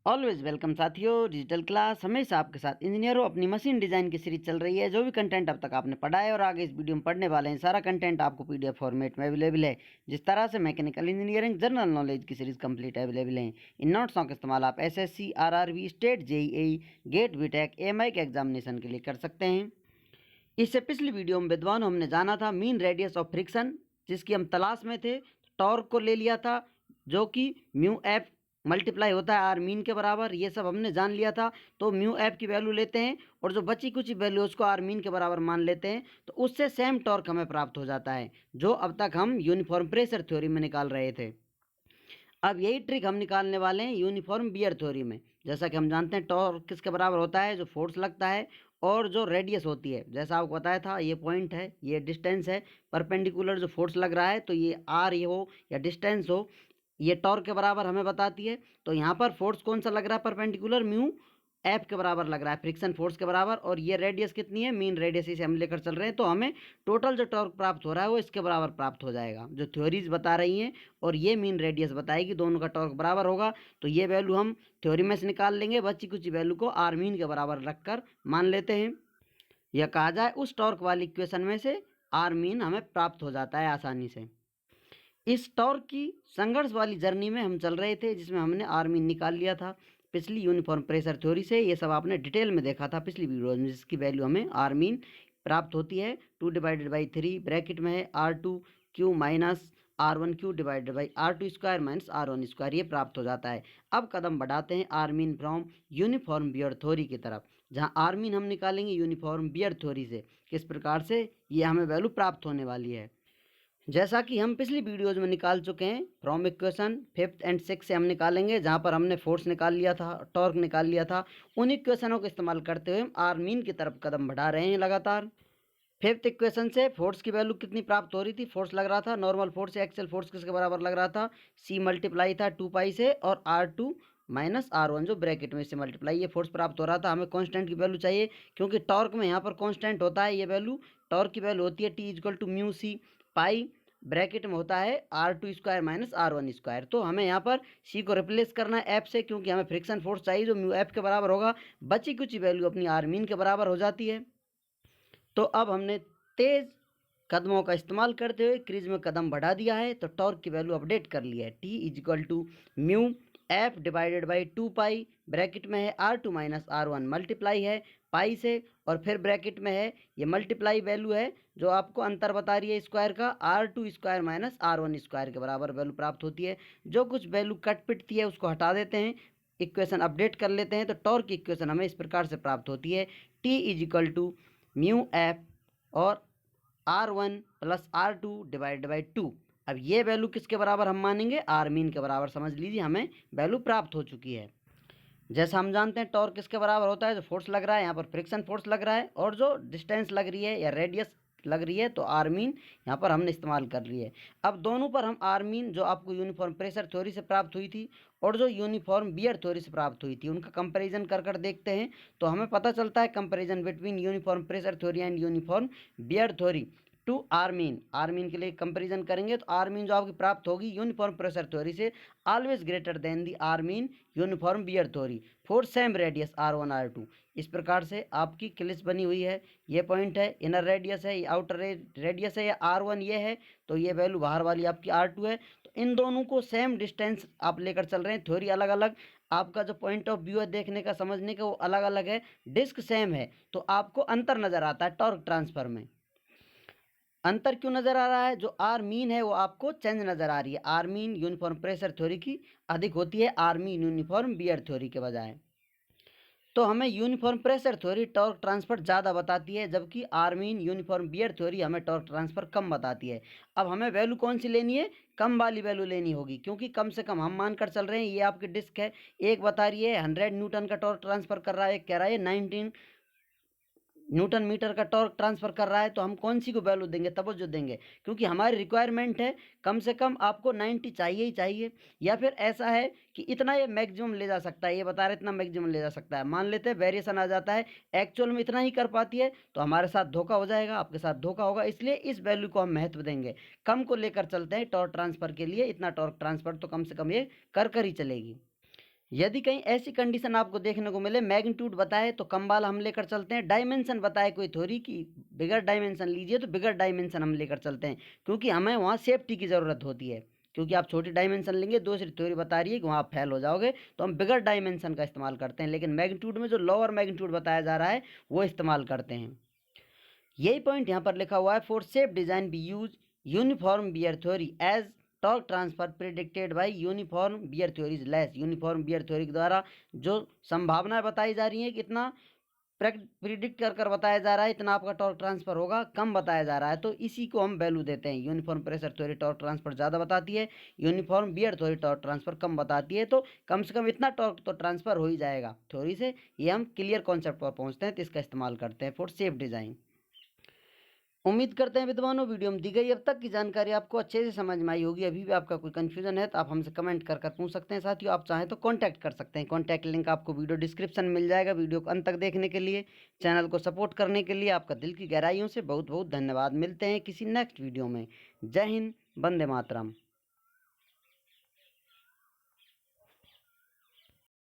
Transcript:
Always welcome साथियों। Digital class हमेशा आपके साथ। इंजीनियरों, अपनी मशीन डिज़ाइन की सीरीज चल रही है। जो भी कंटेंट अब तक आपने पढ़ा है और आगे इस वीडियो में पढ़ने वाले हैं, सारा कंटेंट आपको पीडीएफ फॉर्मेट में अवेलेबल है। जिस तरह से मैकेनिकल इंजीनियरिंग जनरल नॉलेज की सीरीज कंप्लीट अवेलेबल है। इन नोट्सों का इस्तेमाल आप SSC, RRB, state, JEE, GATE, BTech, AMI के एग्जामिनेशन के लिए कर सकते हैं। इससे पिछली वीडियो में विद्वानों हमने जाना था मीन रेडियस ऑफ फ्रिक्शन, जिसकी हम तलाश में थे। टॉर्क को ले लिया था जो कि म्यू एफ मल्टीप्लाई होता है आर मीन के बराबर। ये सब हमने जान लिया था। तो म्यू एफ की वैल्यू लेते हैं और जो बची कुछ वैल्यू उसको आर मीन के बराबर मान लेते हैं, तो उससे सेम टॉर्क हमें प्राप्त हो जाता है जो अब तक हम यूनिफॉर्म प्रेशर थ्योरी में निकाल रहे थे। अब यही ट्रिक हम निकालने वाले हैं यूनिफॉर्म बियर थ्योरी में। जैसा कि हम जानते हैं टॉर्क किसके बराबर होता है, जो फोर्स लगता है और जो रेडियस होती है। जैसा आपको बताया था, ये पॉइंट है, ये डिस्टेंस है, परपेंडिकुलर जो फोर्स लग रहा है, तो ये आर ये हो या डिस्टेंस हो, ये टॉर्क के बराबर हमें बताती है। तो यहाँ पर फोर्स कौन सा लग रहा है, परपेंडिकुलर म्यू एफ के बराबर लग रहा है, फ्रिक्शन फोर्स के बराबर। और ये रेडियस कितनी है, मीन रेडियस, इसे हम लेकर चल रहे हैं। तो हमें टोटल जो टॉर्क प्राप्त हो रहा है वो इसके बराबर प्राप्त हो जाएगा, जो थ्योरीज बता रही हैं और ये मीन रेडियस बताएगी, दोनों का टॉर्क बराबर होगा। तो ये वैल्यू हम थ्योरी में से निकाल लेंगे, बची कुछ वैल्यू को आर मीन के बराबर रखकर मान लेते हैं। यह कहा जाए उस टॉर्क वाली इक्वेशन में से आर मीन हमें प्राप्त हो जाता है आसानी से। इस टॉर्क की संघर्ष वाली जर्नी में हम चल रहे थे, जिसमें हमने आर मीन निकाल लिया था पिछली यूनिफॉर्म प्रेशर थ्योरी से। ये सब आपने डिटेल में देखा था पिछली वीडियो में, जिसकी वैल्यू हमें आर मीन प्राप्त होती है 2/3 ब्रैकेट में है R2Q minus R1Q divided by R2 square minus R1 square, ये प्राप्त हो जाता है। अब कदम बढ़ाते हैं R mean from uniform wear theory की तरफ, जहां आर मीन हम निकालेंगे यूनिफॉर्म बियर थ्योरी से। किस प्रकार से ये हमें वैल्यू प्राप्त होने वाली है, जैसा कि हम पिछली वीडियोज में निकाल चुके हैं। From equation 5th and 6th से हम निकालेंगे, जहां पर हमने फोर्स निकाल लिया था, टॉर्क निकाल लिया था। उन इक्वेशनों का इस्तेमाल करते हुए हम आर मीन की तरफ कदम बढ़ा रहे हैं लगातार। 5th इक्वेशन से फोर्स की वैल्यू कितनी प्राप्त हो रही थी, फोर्स लग रहा था नॉर्मल फोर्स या एक्सेल फोर्स किसके बराबर लग रहा था, सी मल्टीप्लाई था 2 पाई से, और R2 माइनस R1 जो ब्रैकेट में से मल्टीप्लाई, ये फोर्स प्राप्त हो रहा था। हमें कांस्टेंट की वैल्यू चाहिए, क्योंकि टॉर्क में यहाँ पर कांस्टेंट होता है। ये वैल्यू टॉर्क की वैल्यू होती है T equal to mu C pi, bracket में होता है R2 square minus R1 square. तो हमें यहाँ पर C को रिप्लेस करना है एफ से, क्योंकि हमें फ्रिक्शन फोर्स चाहिए जो म्यू एफ के बराबर होगा। बची कुछ वैल्यू अपनी आर मीन के बराबर हो जाती है। तो अब हमने तेज कदमों का इस्तेमाल करते हुए क्रीज में कदम बढ़ा दिया है, तो टॉर्क की वैल्यू अपडेट कर लिया है। T is equal to mu F divided by 2 pi, bracket में है R2 माइनस R1, मल्टीप्लाई है पाई से, और फिर ब्रैकेट में है ये मल्टीप्लाई वैल्यू है जो आपको अंतर बता रही है स्क्वायर का, R2 square minus R1 square के बराबर वैल्यू प्राप्त होती है। जो कुछ वैल्यू कट पिटती है उसको हटा देते हैं, इक्वेशन अपडेट कर लेते हैं। तो टॉर्क की इक्वेशन हमें इस प्रकार से प्राप्त होती है, T is equal to mu F और R1 plus R2 divide by 2। अब ये वैल्यू किसके बराबर हम मानेंगे, आर मीन के बराबर। समझ लीजिए हमें वैल्यू प्राप्त हो चुकी है। जैसा हम जानते हैं टॉर्क किसके बराबर होता है, जो फोर्स लग रहा है, यहाँ पर फ्रिक्शन फोर्स लग रहा है, और जो डिस्टेंस लग रही है या रेडियस लग रही है, तो आर मीन यहाँ पर हमने इस्तेमाल कर ली है। अब दोनों पर हम आर मीन जो आपको यूनिफॉर्म प्रेशर थ्योरी से प्राप्त हुई थी और जो यूनिफॉर्म बियर थ्योरी से प्राप्त हुई थी, उनका कंपैरिजन कर देखते हैं। तो हमें पता चलता है comparison between uniform pressure theory and uniform wear theory to R mean के लिए कंपैरिजन करेंगे, तो आर मीन जो आपकी प्राप्त होगी यूनिफॉर्म प्रेशर थ्योरी से always greater than the R mean uniform wear theory for same radius R1 R2। इस प्रकार से आपकी क्लिस बनी हुई है। ये पॉइंट है, इनर रेडियस है, आउटर रेडियस है, या R1 ये है, तो ये वैल्यू बाहर वाली आपकी R2 है। तो इन दोनों को सेम डिस्टेंस आप लेकर चल रहे हैं, थ्योरी अलग अलग, आपका जो पॉइंट ऑफ व्यू है देखने का, समझने का, वो अलग अलग है। डिस्क सेम है, तो आपको अंतर नजर आता है टॉर्क ट्रांसफर में। अंतर क्यों नजर आ रहा है, जो आर मीन है वो आपको चेंज नजर आ रही है। R mean uniform pressure theory की अधिक होती है R mean uniform wear theory के बजाय। तो हमें uniform pressure theory torque transfer ज़्यादा बताती है, जबकि R mean uniform wear theory हमें टॉर्क ट्रांसफर कम बताती है। अब हमें वैल्यू कौन सी लेनी है, कम वाली वैल्यू लेनी होगी, क्योंकि कम से कम हम मानकर चल रहे हैं ये आपकी डिस्क है, एक बता रही है 100 न्यूटन का टॉर्क ट्रांसफर कर रहा है, एक कह रहा है 19 न्यूटन मीटर का टॉर्क ट्रांसफर कर रहा है। तो हम कौन सी को वैल्यू देंगे, तवज्जो देंगे, क्योंकि हमारी रिक्वायरमेंट है कम से कम आपको 90 चाहिए ही चाहिए। या फिर ऐसा है कि इतना ये मैक्सिमम ले जा सकता है, ये बता रहे इतना मैक्सिमम ले जा सकता है, मान लेते हैं वेरिएशन आ जाता है, एक्चुअल में इतना ही कर पाती है, तो हमारे साथ धोखा हो जाएगा, आपके साथ धोखा होगा। इसलिए इस वैल्यू को हम महत्व देंगे, कम को लेकर चलते हैं टॉर्क ट्रांसफर के लिए। इतना टॉर्क ट्रांसफर तो कम से कम ये कर ही चलेगी। यदि कहीं ऐसी कंडीशन आपको देखने को मिले, मैग्नीट्यूड बताए तो कम वाला हम लेकर चलते हैं, डायमेंशन बताए कोई थ्योरी की बिगर डायमेंशन लीजिए तो बिगर डायमेंशन हम लेकर चलते हैं, क्योंकि हमें वहाँ सेफ्टी की ज़रूरत होती है। क्योंकि आप छोटी डायमेंशन लेंगे, दूसरी थ्योरी बता रही है कि वहाँ आप फेल हो जाओगे, तो हम बिगर डायमेंशन का इस्तेमाल करते हैं, लेकिन मैग्नीट्यूड में जो लोअर मैग्नीट्यूड बताया जा रहा है वो इस्तेमाल करते हैं। यही पॉइंट यहाँ पर लिखा हुआ है, for safe design be use uniform wear theory as torque transfer predicted by uniform wear theory is less. Uniform wear theory के द्वारा जो संभावनाएं बताई जा रही हैं कि इतना प्रिडिक्ट कर कर बताया जा रहा है, इतना आपका टॉर्क ट्रांसफर होगा, कम बताया जा रहा है, तो इसी को हम वैल्यू देते हैं। Uniform pressure theory torque transfer ज़्यादा बताती है, uniform wear theory torque transfer कम बताती है, तो कम से कम इतना टॉर्क तो ट्रांसफर हो ही जाएगा थ्योरी से। ये हम क्लियर कॉन्सेप्ट पर पहुंचते हैं तो इसका इस्तेमाल करते हैं फॉर सेफ डिज़ाइन। उम्मीद करते हैं विद्वानों वीडियो में दी गई अब तक की जानकारी आपको अच्छे से समझ में आई होगी। अभी भी आपका कोई कन्फ्यूजन है तो आप हमसे कमेंट कर कर पूछ सकते हैं। साथियों, आप चाहें तो कांटेक्ट कर सकते हैं, कांटेक्ट लिंक आपको वीडियो डिस्क्रिप्शन में मिल जाएगा। वीडियो को अंत तक देखने के लिए, चैनल को सपोर्ट करने के लिए आपका दिल की गहराइयों से बहुत बहुत धन्यवाद। मिलते हैं किसी नेक्स्ट वीडियो में। जय हिंद, वंदे मातरम।